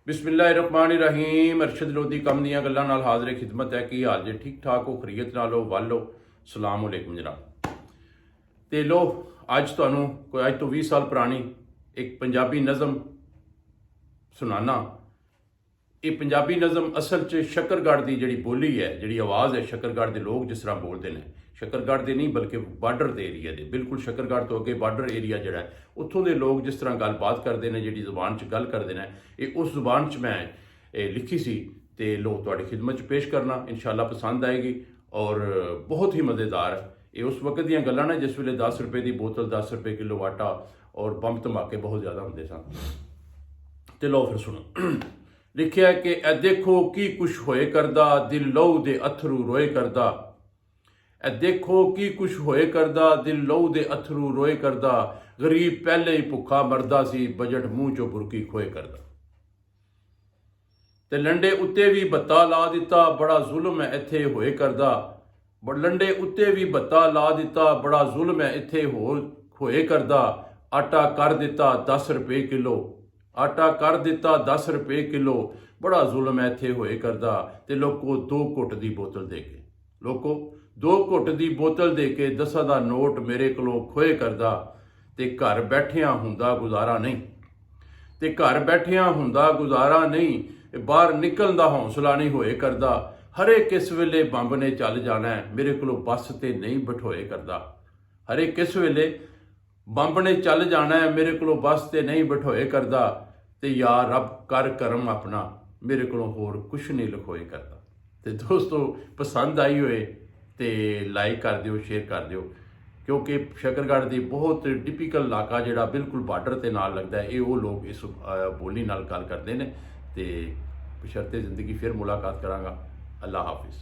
बिस्मिल्लाहिर्रहमानिर्रहीम। अरशद लोधी कम दियां गल्लां नाल हाज़िर खिदमत है। की हाल जे? ठीक ठाक हो? खरीयत नाल हो? वल हो? सलाम अलैकुम जनाब। तो लो अज तुहानूं कोई अज तो 20 साल पुरानी एक पंजाबी नज़म सुनाना। ये पंजाबी नज़म असल च शकरगढ़ की जिहड़ी बोली है, जिहड़ी आवाज़ है, शकरगढ़ के लोग जिस तरह बोलते हैं, शकरगढ़ के नहीं बल्कि बार्डर के एरिया के, बिल्कुल शकरगढ़ तो अगे बार्डर एरिया जिहड़ा है, उत्थों के लोग जिस तरह गलबात करते हैं, जिहड़ी जुबान च गल करते हैं, ये उस जुबान च मैं लिखी सी ते लो तुहाडी खिदमत च पेश करना। इंशाअल्लाह पसंद आएगी और बहुत ही मज़ेदार है। ये उस वक्त दीयां गल्लां ने जिस वेले 10 रुपए की बोतल, 10 रुपए किलो आटा और बंब धमाके बहुत ज़्यादा होंदे सन। ते लो फिर सुनो। लिखिया कि ए देखो की कुछ होए करदा, दिल लहू दे अथरू रोए करदा। ए देखो की कुछ होए करदा, दिल लहू दे अथरू रोए करदा। गरीब पहले ही भुखा मरदा सी, बजट मूँह चो बुरकी खोए करदा। ते लंडे उत्ते भी बत्ता ला दिता, बड़ा जुल्म है इत्थे होए करदा। लंडे उत्ते भी बत्ता ला दिता, बड़ा जुल्म है इत्थे होए करदा। आटा कर दिता 10 रुपए किलो, आटा कर दिता 10 रुपए किलो, बड़ा जुल्म है इत्थे होए करदा। ते लोको 2 घुट दी बोतल दे के, लोको 2 घुट दी बोतल दे के 10 दा नोट मेरे कोलों खोए करदा। ते घर बैठियां हुंदा गुजारा नहीं, ते घर बैठियां हुंदा गुजारा नहीं। बाहर निकलण दा हौसला नहीं होए करदा। हरे किस वेले बंब ने चल जाना है, मेरे कोलों बस ते नहीं बिठोए करदा। हरे किस वेले बंब ने चल जाना है, मेरे कोलों बस ते नहीं बिठोए करदा। ते या रब कर करम अपना, मेरे कोलों होर कुछ नहीं लिखोए करदा। ते दोस्तों पसंद आई होए ते लाइक कर दिओ, शेयर कर दिओ, क्योंकि शकरगढ़ की बहुत टिपिकल इलाका जिहड़ा बिल्कुल बार्डर के नाल लगता है, ये वो लोग इस बोली नाल गल करते हैं। तो बशर्ते जिंदगी फिर मुलाकात करांगा। अल्लाह हाफिज़।